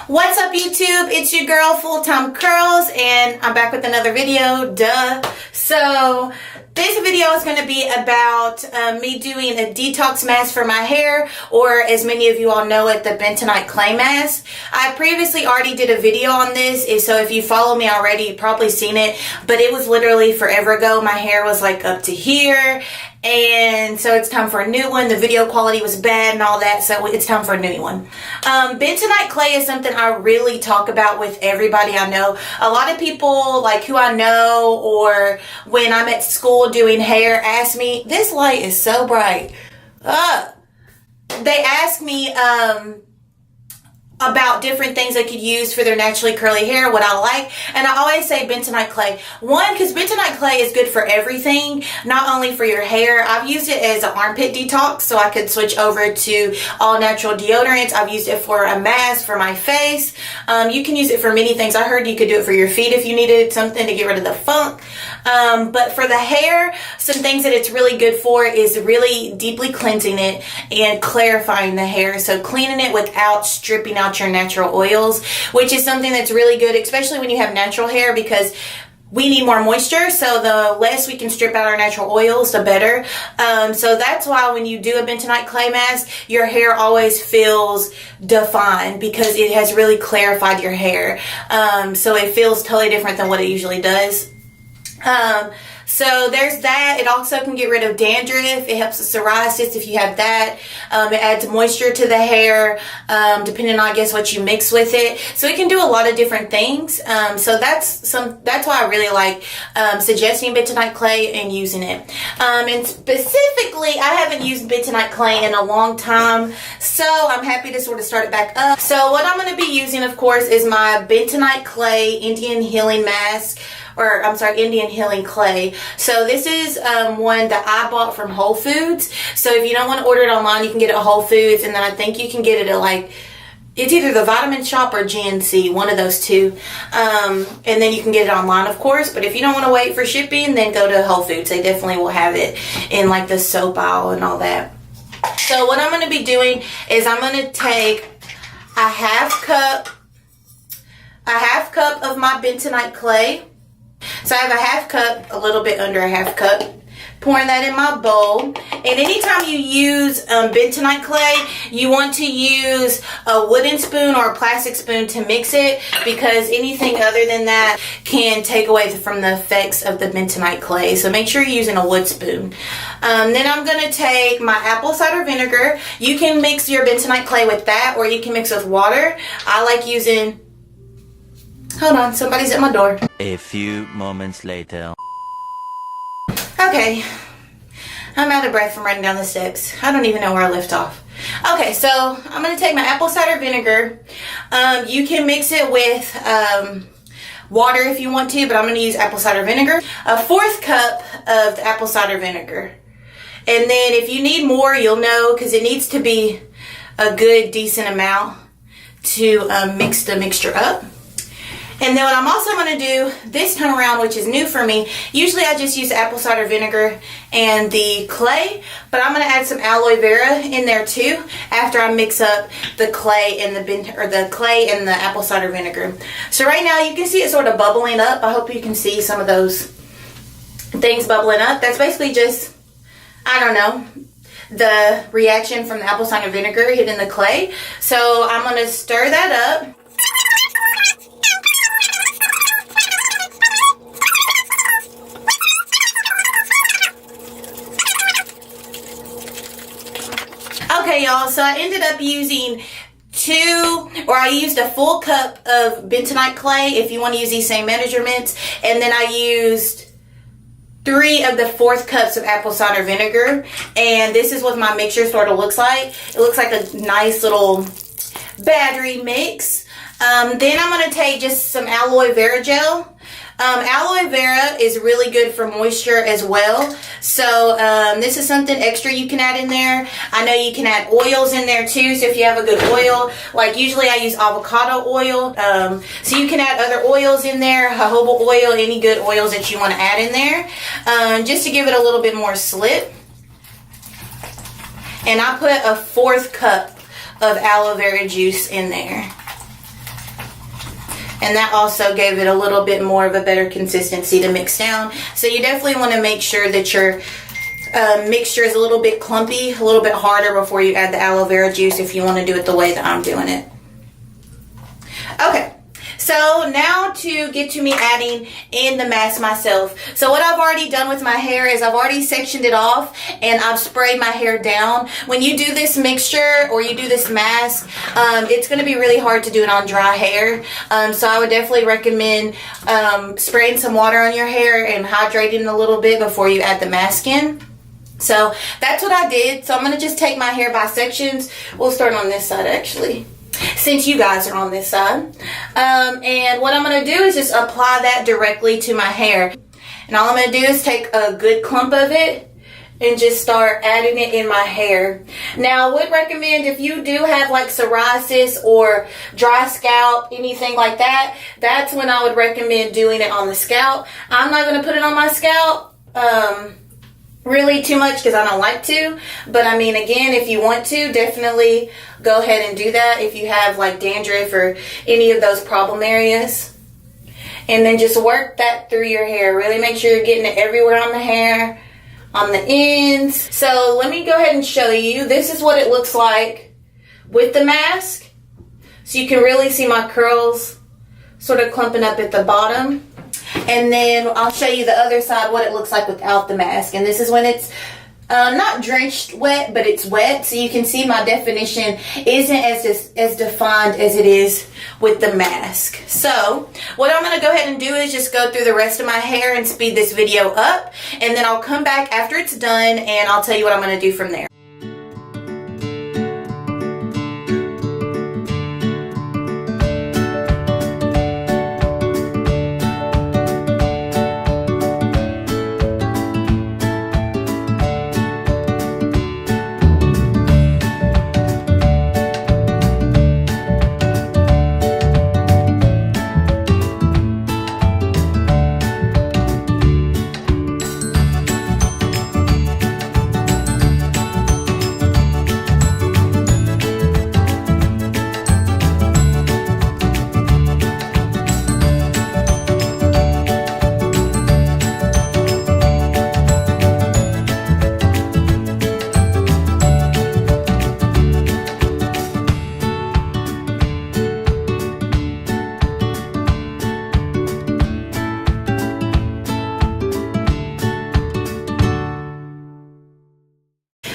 What's up, YouTube? It's your girl, Full-Time Curls, and I'm back with another video, duh. So this video is going to be about me doing a detox mask for my hair, or as many of you all know it, the Bentonite Clay mask. I previously already did a video on this, so if you follow me already, you've probably seen it, but it was literally forever ago. My hair was like up to here, and so it's time for a new one. The video quality was bad and all that, so it's time for a new one. Bentonite Clay is something I really talk about with everybody I know. A lot of people, like who I know, or when I'm at school doing hair, ask me, this light is so bright. They ask me about different things they could use for their naturally curly hair, what I like, and I always say Bentonite Clay. One, because Bentonite Clay is good for everything, not only for your hair. I've used it as an armpit detox, so I could switch over to all natural deodorants. I've used it for a mask for my face. You can use it for many things. I heard you could do it for your feet if you needed something to get rid of the funk. But for the hair, some things that it's really good for is really deeply cleansing it and clarifying the hair. So cleaning it without stripping out your natural oils, which is something that's really good, especially when you have natural hair, because we need more moisture, so the less we can strip out our natural oils, the better. So that's why when you do a Bentonite Clay mask, your hair always feels defined, because it has really clarified your hair. So it feels totally different than what it usually does. So there's that. It also can get rid of dandruff. It helps with psoriasis if you have that. It adds moisture to the hair, depending on, I guess, what you mix with it. So it can do a lot of different things. So that's why I really like suggesting Bentonite Clay and using it. And specifically, I haven't used Bentonite Clay in a long time, so I'm happy to sort of start it back up. So what I'm going to be using, of course, is my Bentonite Clay Indian Healing Mask. Or I'm sorry, Indian Healing Clay. So this is one that I bought from Whole Foods. So if you don't want to order it online, you can get it at Whole Foods, and then I think you can get it at, like, it's either the Vitamin Shop or GNC, one of those two. And then you can get it online, of course. But if you don't want to wait for shipping, then go to Whole Foods. They definitely will have it in, like, the soap aisle and all that. So what I'm going to be doing is I'm going to take a half cup of my Bentonite Clay. So I have a half cup, a little bit under a half cup, pouring that in my bowl. And anytime you use Bentonite Clay, you want to use a wooden spoon or a plastic spoon to mix it, because anything other than that can take away from the effects of the Bentonite Clay. So make sure you're using a wood spoon. Then I'm going to take my apple cider vinegar. You can mix your Bentonite Clay with that, or you can mix with water. I like using... Hold on, somebody's at my door. A few moments later. Okay, I'm out of breath from running down the steps. I don't even know where I left off. Okay, so I'm going to take my apple cider vinegar. You can mix it with water if you want to, but I'm going to use apple cider vinegar. A 1/4 cup of the apple cider vinegar. And then if you need more, you'll know, because it needs to be a good, decent amount to mix the mixture up. And then what I'm also going to do this time around, which is new for me, usually I just use apple cider vinegar and the clay, but I'm going to add some aloe vera in there too after I mix up the clay and the apple cider vinegar. So right now you can see it sort of bubbling up. I hope you can see some of those things bubbling up. That's basically just, I don't know, the reaction from the apple cider vinegar hitting the clay. So I'm going to stir that up. Okay, y'all, so I ended up using I used a full cup of Bentonite Clay, if you want to use these same measurements, and then I used 3 of the 4th cups of apple cider vinegar, and this is what my mixture sort of looks like. It looks like a nice little battery mix. Then I'm going to take just some aloe vera gel. Aloe vera is really good for moisture as well. So this is something extra you can add in there. I know you can add oils in there too. So if you have a good oil, like usually I use avocado oil. So you can add other oils in there, jojoba oil, any good oils that you want to add in there, just to give it a little bit more slip. And I put a 1/4 cup of aloe vera juice in there. and that also gave it a little bit more of a better consistency to mix down. So you definitely want to make sure that your mixture is a little bit clumpy, a little bit harder before you add the aloe vera juice if you want to do it the way that I'm doing it. Okay. So now to get to me adding in the mask myself. So what I've already done with my hair is I've already sectioned it off and I've sprayed my hair down. When you do this mixture or you do this mask, it's going to be really hard to do it on dry hair. So I would definitely recommend spraying some water on your hair and hydrating a little bit before you add the mask in. So that's what I did. So I'm going to just take my hair by sections. We'll start on this side actually, since you guys are on this side. And what I'm going to do is just apply that directly to my hair. And all I'm going to do is take a good clump of it and just start adding it in my hair. Now, I would recommend if you do have like psoriasis or dry scalp, anything like that, that's when I would recommend doing it on the scalp. I'm not going to put it on my scalp really too much because I don't like to, but I mean, again, if you want to, definitely go ahead and do that if you have like dandruff or any of those problem areas. And then just work that through your hair. Really make sure you're getting it everywhere on the hair, on the ends. So let me go ahead and show you. This is what it looks like with the mask. So you can really see my curls sort of clumping up at the bottom. And then I'll show you the other side, what it looks like without the mask. And this is when it's not drenched wet, but it's wet. So you can see my definition isn't as defined as it is with the mask. So what I'm going to go ahead and do is just go through the rest of my hair and speed this video up. And then I'll come back after it's done and I'll tell you what I'm going to do from there.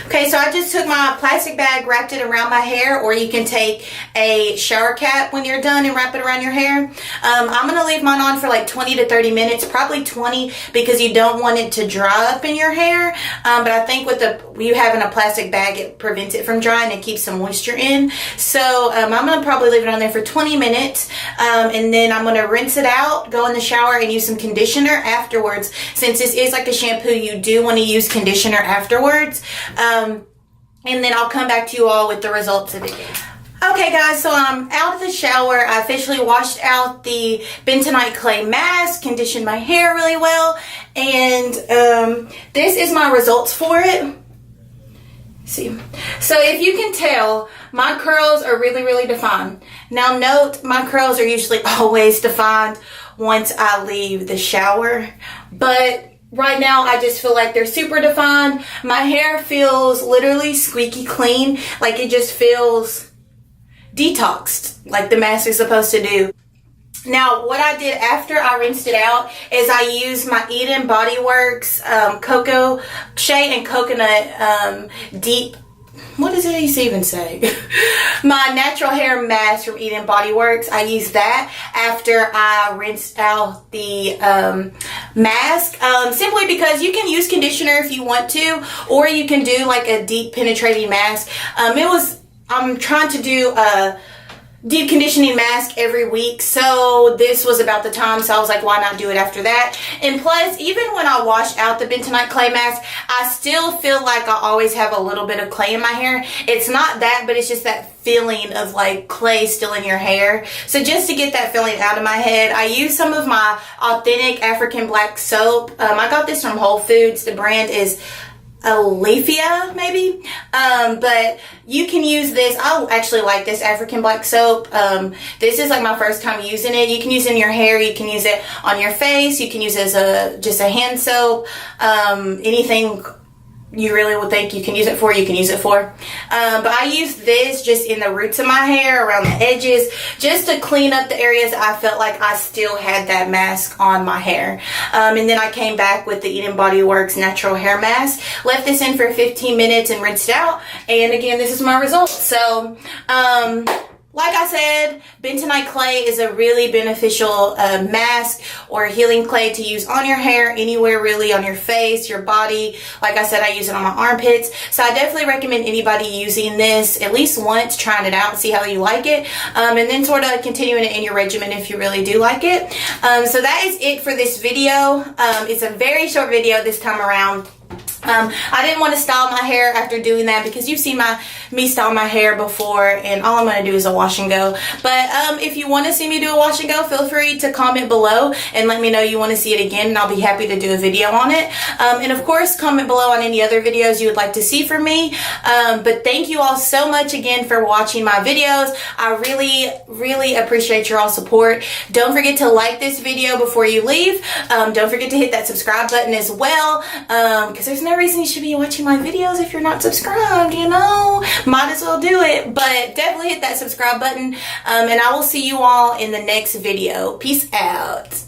Okay, so I just took my plastic bag, wrapped it around my hair, or you can take a shower cap when you're done and wrap it around your hair. I'm going to leave mine on for like 20 to 30 minutes, probably 20 because you don't want it to dry up in your hair. But I think with you having a plastic bag, it prevents it from drying and keeps some moisture in. So I'm going to probably leave it on there for 20 minutes. And then I'm going to rinse it out, go in the shower and use some conditioner afterwards. Since this is like a shampoo, you do want to use conditioner afterwards. And then I'll come back to you all with the results of it. Okay guys, so I'm out of the shower. I officially washed out the Bentonite Clay mask, conditioned my hair really well, and this is my results for it. See, so if you can tell, my curls are really defined. Now note, my curls are usually always defined once I leave the shower, but right now, I just feel like they're super defined. My hair feels literally squeaky clean. Like it just feels detoxed, like the mask is supposed to do. Now, what I did after I rinsed it out is I used my Eden Body Works Cocoa Shea and Coconut Deep. What does it even say? My natural hair mask from Eden Body Works. I used that after I rinsed out the mask. Simply because you can use conditioner if you want to, or you can do like a deep penetrating mask. I'm trying to do a deep conditioning mask every week, so this was about the time, so I was like, why not do it after that? And plus, even when I wash out the Bentonite Clay mask, I still feel like I always have a little bit of clay in my hair. It's not that, but it's just that feeling of like clay still in your hair. So just to get that feeling out of my head, I use some of my authentic African black soap. I got this from Whole Foods. The brand is Aleafia maybe, but you can use this. I actually like this African black soap. This is like my first time using it. You can use it in your hair, you can use it on your face, you can use it as just a hand soap, anything you really would think you can use it for, you can use it for. But I use this just in the roots of my hair, around the edges, just to clean up the areas I felt like I still had that mask on my hair. And then I came back with the Eden Body Works Natural Hair Mask, left this in for 15 minutes and rinsed it out. And again, this is my result. So, like I said, Bentonite Clay is a really beneficial mask or healing clay to use on your hair, anywhere really, on your face, your body. Like I said, I use it on my armpits. So I definitely recommend anybody using this at least once, trying it out and see how you like it. And then sort of continuing it in your regimen if you really do like it. So that is it for this video. It's a very short video this time around. I didn't want to style my hair after doing that because you've seen me style my hair before, and all I'm going to do is a wash and go. But if you want to see me do a wash and go, feel free to comment below and let me know you want to see it again, and I'll be happy to do a video on it. And of course, comment below on any other videos you would like to see from me. But thank you all so much again for watching my videos. I really appreciate your all support. Don't forget to like this video before you leave. Don't forget to hit that subscribe button as well, because there's no reason you should be watching my videos if you're not subscribed, you know. Might as well do it. But definitely hit that subscribe button, and I will see you all in the next video. Peace out.